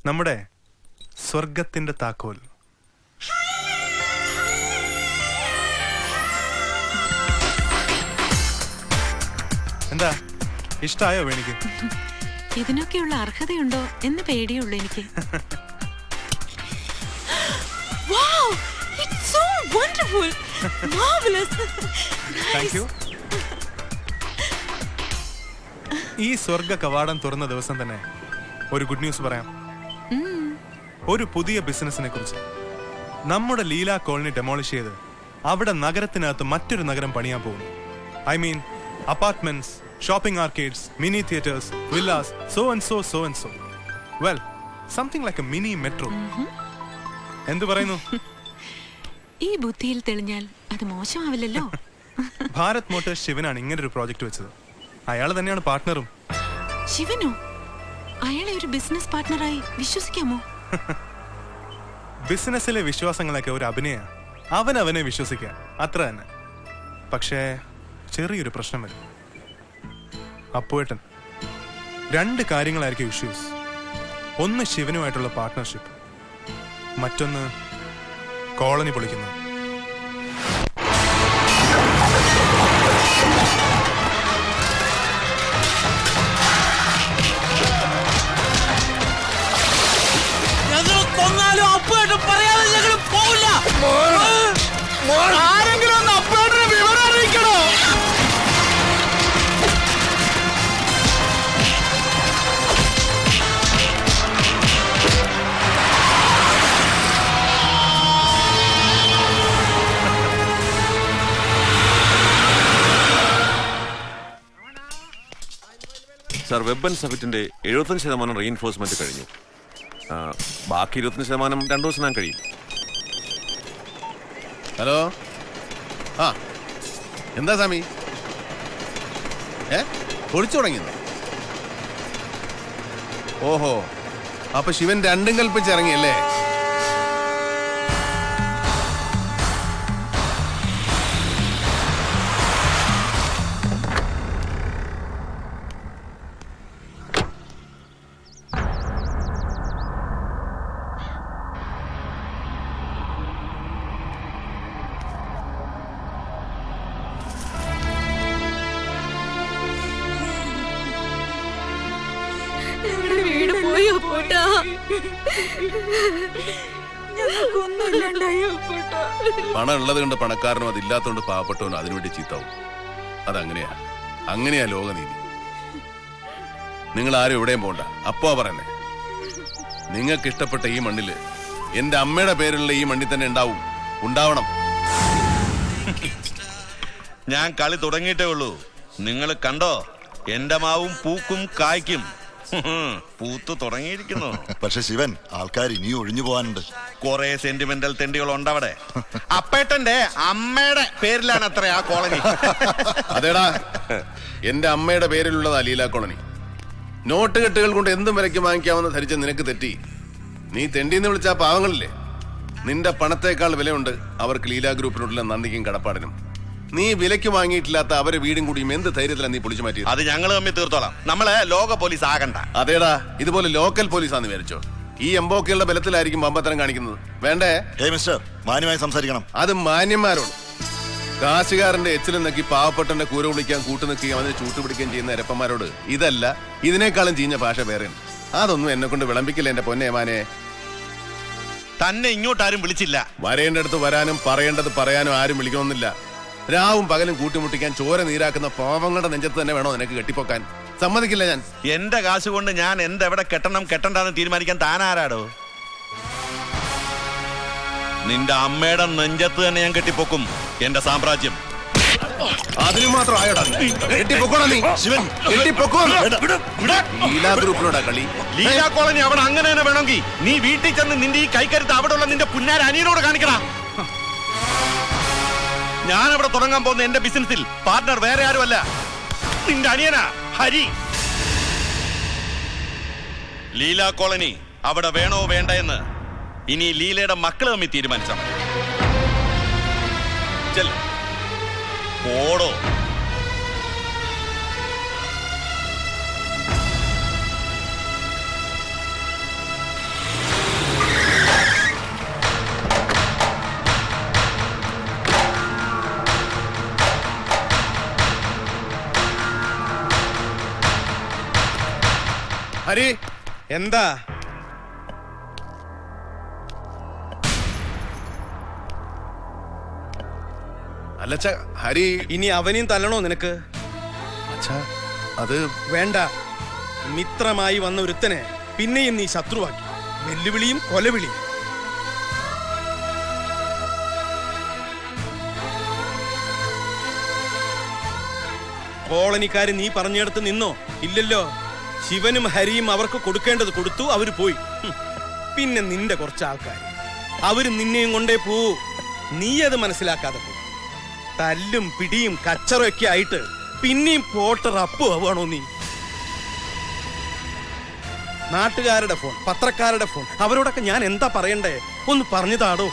നമ്മുടെ സ്വർഗത്തിന്റെ താക്കോൽ. എന്താ ഇഷ്ടായോ വേണിക്ക്? ഇതിനൊക്കെയുള്ള അർഹതയുണ്ടോ എന്ന് പേടിയുള്ളൂ എനിക്ക്. Wow, it's so wonderful, marvelous. Thank you. ഈ സ്വർഗ കവാടം തുറന്ന ദിവസം തന്നെ ഒരു ഗുഡ് ന്യൂസ് പറയാം. ഒരു പുതിയ ബിസിനസിനെ കുറിച്ച്. നമ്മുടെ ലീല കോളനി ഡെമോളിഷ് ചെയ്ത് അവിടെ നഗരത്തിനകത്ത് മറ്റൊരു നഗരം പണിയാൻ പോകുന്നു. I mean apartments, shopping arcades, mini theatres, villas, so and so. Well, something like a mini metro. എന്തു പറയുന്നു? ഈ ബുദ്ധിയിൽ തെളിഞ്ഞാൽ അത് മോശമാവില്ലല്ലോ. ഭാരത് മോട്ടോഴ്സ് ശിവനാണ് ഇങ്ങനൊരു പ്രോജക്റ്റ് വെച്ചത്. അയാൾ തന്നെയാണ് പാർട്ട്ണറും. ശിവനോ? അയാളെ ഒരു ബിസിനസ് പാർട്ട്ണറായി വിശ്വസിക്കാമോ? ബിസിനസ്സിലെ വിശ്വാസങ്ങളൊക്കെ ഒരു അഭിനയ. അവനവനെ വിശ്വസിക്കുക, അത്ര തന്നെ. പക്ഷേ ചെറിയൊരു പ്രശ്നം വരും. അപ്പുവേട്ടൻ 2 കാര്യങ്ങളായിരിക്കും ഇഷ്യൂസ്. ഒന്ന് ശിവനുമായിട്ടുള്ള പാർട്ട്ണർഷിപ്പ്, മറ്റൊന്ന് കോളനി പൊളിക്കുന്നത്. സാർ, വെബൻ സഫിറ്റിന്റെ 75% റീഇൻഫോഴ്സ്മെന്റ് കഴിഞ്ഞു. ബാക്കി 25% 2 ദിവസം കഴിയും. ഹലോ, ആ എന്താ സ്വാമി? പൊളിച്ചു തുടങ്ങിയെന്നോ? ഓഹോ, അപ്പൊ ശിവൻ 2 കൽപ്പിച്ചിറങ്ങിയല്ലേ? പണം ഉള്ളത് കൊണ്ട് പണക്കാരനും അതില്ലാത്തോണ്ട് പാവപ്പെട്ടവനും അതിനുവേണ്ടി ചീത്താവും. അങ്ങനെയാ ലോകനീതി. നിങ്ങൾ ആരും എവിടെയും പോണ്ട. അപ്പോ പറയുന്നേ, നിങ്ങൾക്ക് ഇഷ്ടപ്പെട്ട ഈ മണ്ണില് എന്റെ അമ്മയുടെ പേരിലുള്ള ഈ മണ്ണിൽ തന്നെ ഉണ്ടാവണം. ഞാൻ കളി തുടങ്ങിയിട്ടേ ഉള്ളൂ. നിങ്ങൾ കണ്ടോ, എന്റെ മാവും പൂക്കും കായ്ക്കും. പൂത്തു തുടങ്ങിയിരിക്കുന്നു. പക്ഷെ ശിവൻ, ആൾക്കാർ ഇനി ഒഴിഞ്ഞു പോകാനുണ്ട്. കുറെ സെന്റിമെന്റൽ തെണ്ടികളുണ്ട് അവിടെ. അപ്പേട്ടന്റെ അമ്മയുടെ പേരിലാണ് അത്ര ആ കോളനി. അതേടാ, എന്റെ അമ്മയുടെ പേരിലുള്ളതാ ലീല കോളനി. നോട്ട് കെട്ടുകൾ കൊണ്ട് എന്തും വിലയ്ക്ക് വാങ്ങിക്കാമെന്ന് ധരിച്ച നിനക്ക് തെറ്റി. നീ തെണ്ടിന്ന് വിളിച്ച പാവങ്ങളില്ലേ, നിന്റെ പണത്തേക്കാൾ വിലയുണ്ട് അവർക്ക് ലീല ഗ്രൂപ്പിനുള്ള നന്ദിക്കും കടപ്പാടിനും. നീ വിലയ്ക്ക് വാങ്ങിയിട്ടില്ലാത്ത അവരെ വീടും കൂടിയും എന്ത് ധൈര്യത്തിലാണ് നീ പൊളിച്ചു മാറ്റിയത്? അത് ഞങ്ങൾ തമ്മിൽ തീർത്തോളാം. നമ്മള് ലോക പോലീസ് ആകണ്ട. അതേടാ, ഇതുപോലെ ലോക്കൽ പോലീസാന്ന് വിചാരിച്ചോ? ഈ എംബോക്കയുടെ ബലത്തിലായിരിക്കും ബമ്പത്തരം കാണിക്കുന്നത്. വേണ്ടേ? മിസ്റ്റർ, മാന്യമായി സംസാരിക്കണം. അത് മാന്യന്മാരോട്. കാശുകാരന്റെ എച്ചിലും നക്കി പാവപ്പെട്ടന്റെ കൂര വിളിക്കാൻ കൂട്ടുനിൽക്കുകയും അതിനെ ചൂട്ടുപിടിക്കുകയും ചെയ്യുന്ന എരപ്പന്മാരോട് ഇതല്ല, ഇതിനേക്കാളും ചീഞ്ഞ ഭാഷ വേറെ. അതൊന്നും എന്നെ കൊണ്ട് വിളമ്പിക്കില്ല എന്റെ പൊന്നേമാനെ. തന്നെ ഇങ്ങോട്ടാരും വിളിച്ചില്ല. വരേണ്ടടുത്ത് വരാനും പറയേണ്ടത് പറയാനും ആരും വിളിക്കണമെന്നില്ല. രാവും പകലും കൂട്ടിമുട്ടിക്കാൻ ചോര നീരാക്കുന്ന പാവങ്ങളുടെ നെഞ്ചത്ത് തന്നെ വേണോ നിനക്ക് കെട്ടിപ്പോക്കാൻ? സമ്മതിക്കില്ല ഞാൻ. എന്റെ കാശ് കൊണ്ട് ഞാൻ എന്തെവിടെ കെട്ടണ്ടെന്ന് തീരുമാനിക്കാൻ താനാരാടോ? നിന്റെ അമ്മയുടെ നെഞ്ചത്ത് തന്നെ ഞാൻ കെട്ടിപ്പൊക്കും എന്റെ സാമ്രാജ്യം. അതിന് മാത്രം ആയോടാ ഗ്രൂപ്പിനോടാ കളി? ലീല കോളനി അവിടെ അങ്ങനെ തന്നെ വേണമെങ്കിൽ നീ വീട്ടിൽ ചെന്ന് നിന്റെ ഈ കൈക്കരുത്ത് അവിടെയുള്ള നിന്റെ പുന്നാര അനിയനോട് കാണിക്കണം. ഞാൻ അവിടെ തുടങ്ങാൻ പോകുന്ന എന്റെ ബിസിനസിൽ പാർട്ണർ വേറെ ആരുമല്ല, നിന്റെ അനിയനാ ഹരി. ലീല കോളനി അവിടെ വേണോ വേണ്ട എന്ന് ഇനി ലീലയുടെ മക്കള് തമ്മിൽ തീരുമാനിച്ചാൽ മതി. പോടോ. ഹരി എന്താ? അല്ലച്ച ഹരി. ഇനി അവനെയും തല്ലണോ നിനക്ക്? അച്ഛാ അത് വേണ്ട. മിത്രമായി വന്ന ഒരുത്തനെ പിന്നെയും നീ ശത്രുവാക്കി. വെല്ലുവിളിയും കൊലവിളിയും. കോളനിക്കാര് നീ പറഞ്ഞിടത്ത് നിന്നോ? ഇല്ലല്ലോ. ശിവനും ഹരിയും അവർക്ക് കൊടുക്കേണ്ടത് കൊടുത്തു, അവര് പോയി. പിന്നെ നിന്റെ കുറച്ച് ആൾക്കാർ, അവര് നിന്നെയും കൊണ്ടേ പോവൂ. നീ അത് മനസ്സിലാക്കാതെ പോ. തല്ലും പിടിയും കച്ചറൊക്കെ ആയിട്ട് പിന്നെയും പോട്ടർ അപ്പു ആവാണോ നീ? നാട്ടുകാരുടെ ഫോൺ, പത്രക്കാരുടെ ഫോൺ, അവരോടൊക്കെ ഞാൻ എന്താ പറയണ്ടേ? ഒന്ന് പറഞ്ഞു താടോ.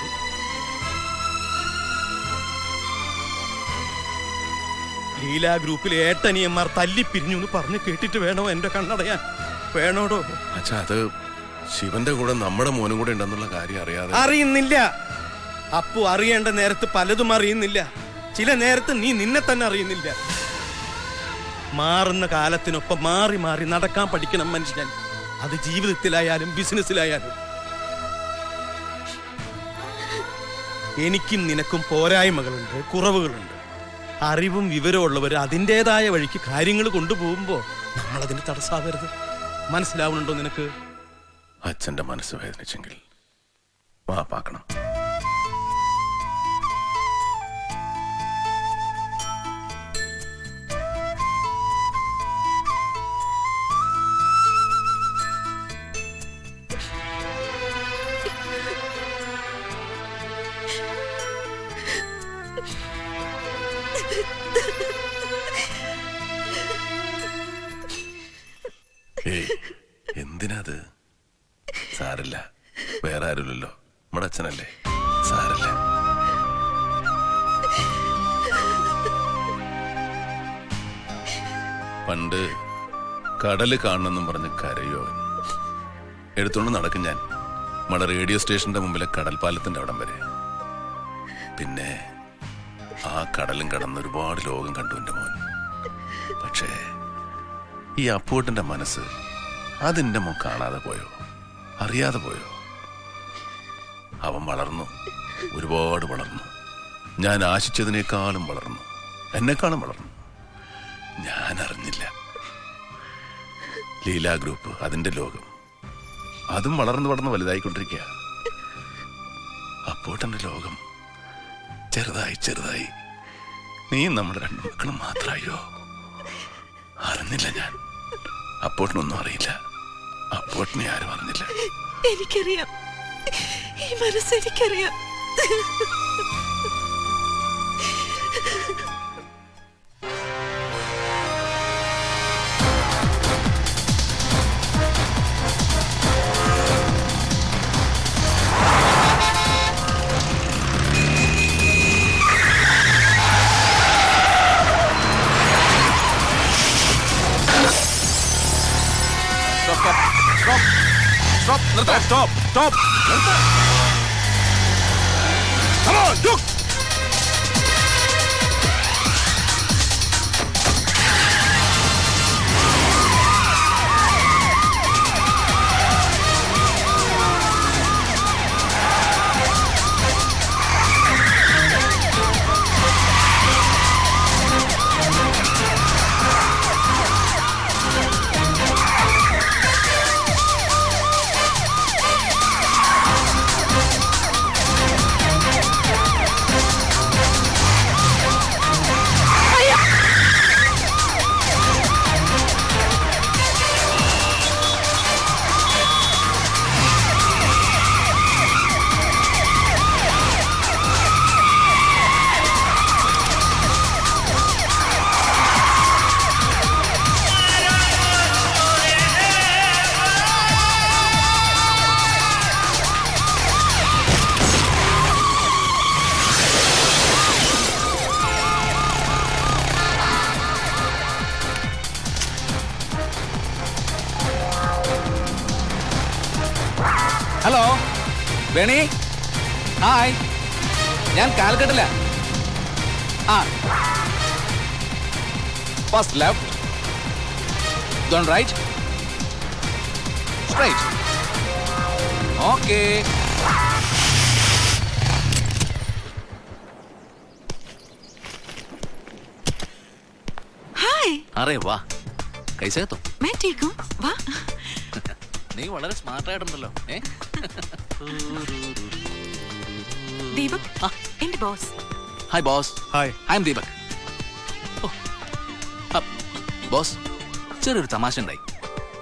ലീലാ ഗ്രൂപ്പിലെ ഏട്ടനിയന്മാർ തല്ലിപ്പിരിഞ്ഞു എന്ന് പറഞ്ഞു കേട്ടിട്ട് വേണോ എന്റെ കണ്ണടയാൻ? വേണോടോ? അച്ഛാ അത് ശിവന്റെ കൂടെ നമ്മുടെ മോനും കൂടെ ഉണ്ടെന്നുള്ള കാര്യം അറിയാതെ. അറിയുന്നില്ല. അപ്പു അറിയേണ്ട നേരത്ത് പലതും അറിയുന്നില്ല. ചില നേരത്ത് നീ നിന്നെ തന്നെ അറിയുന്നില്ല. മാറുന്ന കാലത്തിനൊപ്പം മാറി മാറി നടക്കാൻ പഠിക്കണം മനുഷ്യൻ. അത് ജീവിതത്തിലായാലും ബിസിനസ്സിലായാലും. എനിക്കും നിനക്കും പോരായ്മകളുണ്ട്, കുറവുകളുണ്ട്. അറിവും വിവരമുള്ളവർ അതിൻ്റെതായ വഴിക്ക് കാര്യങ്ങൾ കൊണ്ടുപോകുമ്പോ നമ്മളതിന് തടസ്സാവരുത്. മനസ്സിലാവുന്നുണ്ടോ നിനക്ക്? അച്ഛന്റെ മനസ്സ് വേദനിച്ചെങ്കിൽ മാപ്പാക്കണം. എന്തിനാത്? സാരില്ല, വേറെ ആരുമില്ലല്ലോ, നമ്മുടെ അച്ഛനല്ലേ, സാരില്ല. പണ്ട് കടല് കാണണമെന്നും പറഞ്ഞ് കരയോ എടുത്തോണ്ട് നടക്കും ഞാൻ നമ്മുടെ റേഡിയോ സ്റ്റേഷന്റെ മുമ്പിലെ കടൽപ്പാലത്തിന്റെ അവിടം വരെ. പിന്നെ ആ കടലും കടന്ന് ഒരുപാട് ലോകം കണ്ടു എൻ്റെ മോൻ. പക്ഷേ ഈ അപ്പൂട്ടന്റെ മനസ്സ് അതിൻ്റെ മോൻ കാണാതെ പോയോ, അറിയാതെ പോയോ? അവൻ വളർന്നു, ഒരുപാട് വളർന്നു. ഞാൻ ആശിച്ചതിനേക്കാളും വളർന്നു, എന്നെക്കാളും വളർന്നു. ഞാൻ അറിഞ്ഞില്ല. ലീലാ ഗ്രൂപ്പ്, അതിന്റെ ലോകം, അതും വളർന്നു വളർന്ന് വലുതായിക്കൊണ്ടിരിക്കുക. അപ്പോട്ടെന്റെ ലോകം ചെറുതായി ചെറുതായി നീ നമ്മുടെ രണ്ടു മക്കളും മാത്രമായോ? അറിഞ്ഞില്ല ഞാൻ. അപ്പോട്ടിനൊന്നും അറിയില്ല. അപ്പോട്ടിനെ ആരും അറിഞ്ഞില്ല. എനിക്കറിയാം, ഈ മനസ്സ് എനിക്കറിയാം. Stop! Stop! Come on, look! Hello Veni, hi, ഞാൻ കാൽക്കട്ടില്ല. First left, down right. Straight. Okay. Hi അറേ വാ, കൈസേ തോ? मैं ठीक हूँ वाह നീ വളരെ സ്മാർട്ട് ആയിട്ടുണ്ടല്ലോ. ദീപക് എന്റെ boss. Hi boss. Hi. I M Deepak. Boss, ചെറിയൊരു തമാശ ഉണ്ടായി.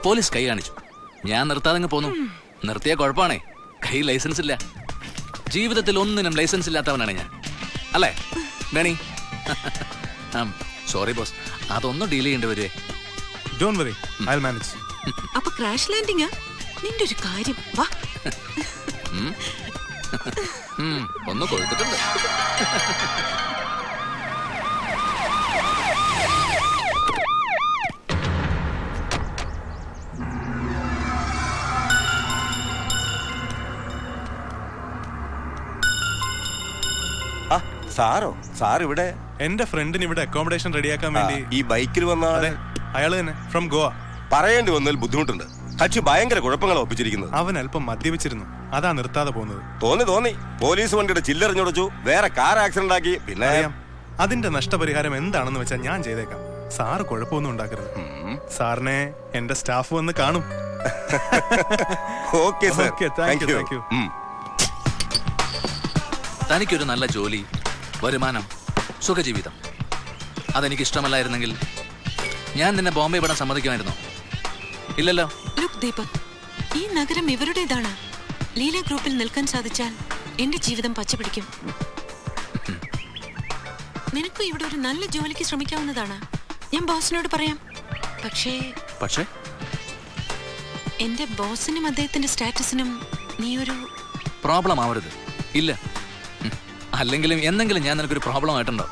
പോലീസ് കൈ കാണിച്ചു. ഞാൻ നിർത്താതെ പോന്നു. നിർത്തിയ കുഴപ്പമാണേ, കൈ ലൈസൻസ് ഇല്ല. ജീവിതത്തിൽ ഒന്നിനും ലൈസൻസ് ഇല്ലാത്തവനാണ് ഞാൻ, അല്ലേ വേണി? സോറി ബോസ്, അതൊന്നും ഡീൽ ചെയ്യേണ്ടി വരുവേ. Don't worry, I will manage. അപ്പൊ ക്രാഷ് ലാൻഡിംഗ് നിന്റെ ഒരു കാര്യം വാ. ഒന്ന് കൊഴുത്തിട്ടുണ്ട്. സാറോ? സാർ ഇവിടെ? എന്റെ ഫ്രണ്ടിന് ഇവിടെ അക്കോമഡേഷൻ റെഡിയാക്കാൻ വേണ്ടി. ഈ ബൈക്കിൽ വന്ന അതെ, അയാള് തന്നെ, ഫ്രം ഗോവ. പറയേണ്ടി വന്നതിൽ ബുദ്ധിമുട്ടുണ്ട്. കക്ഷി ഭയങ്കര കുഴപ്പങ്ങളാ ഒപ്പിച്ചിരിക്കുന്നത്. അവൻ അല്പം മദ്യപിച്ചിരുന്നു, അതാ നിർത്താതെ പോകുന്നത്. തോന്നി പോലീസ് വണ്ടിയുടെ ചില്ലെറിഞ്ഞുടച്ചു, വേറെ കാർ ആക്സിഡന്റ് ആക്കി. പിന്നെ അതിന്റെ നഷ്ടപരിഹാരം എന്താണെന്ന് വെച്ചാൽ ഞാൻ ചെയ്തേക്കാം. സാറ് കുഴപ്പമൊന്നും ഉണ്ടാക്കരുത്. സാറിനെ എന്റെ സ്റ്റാഫ് വന്ന് കാണും. Okay sir. Okay, thank you. തനിക്കൊരു നല്ല ജോലി, വരുമാനം, സുഖജീവിതം, അതെനിക്ക് ഇഷ്ടമല്ലായിരുന്നെങ്കിൽ ഞാൻ നിന്നെ ബോംബെ വിടാൻ സമ്മതിക്കുമായിരുന്നോ? ഇല്ലല്ലോ. ലുക്ക് ദീപക്, ഈ നഗരം ഇവരുടേതാണ്. ലീല ഗ്രൂപ്പിൽ നിൽക്കാൻ സാധിച്ചാൽ എന്റെ ജീവിതം പച്ചപിടിക്കും. നിനക്ക് ഇവിടെ ഒരു നല്ല ജോലിക്ക് ശ്രമിക്കാവുന്നതാണ്. ഞാൻ ബോസിനോട് പറയാം. പക്ഷേ എന്റെ ബോസിനും അദ്ദേഹത്തിന്റെ സ്റ്റാറ്റസിനും നീ ഒരു പ്രോബ്ലം ആവരുത്. ഇല്ല, അല്ലെങ്കിലും എന്തെങ്കിലും ഞാൻ നിനക്കൊരു പ്രോബ്ലം ആയിട്ടുണ്ടോ?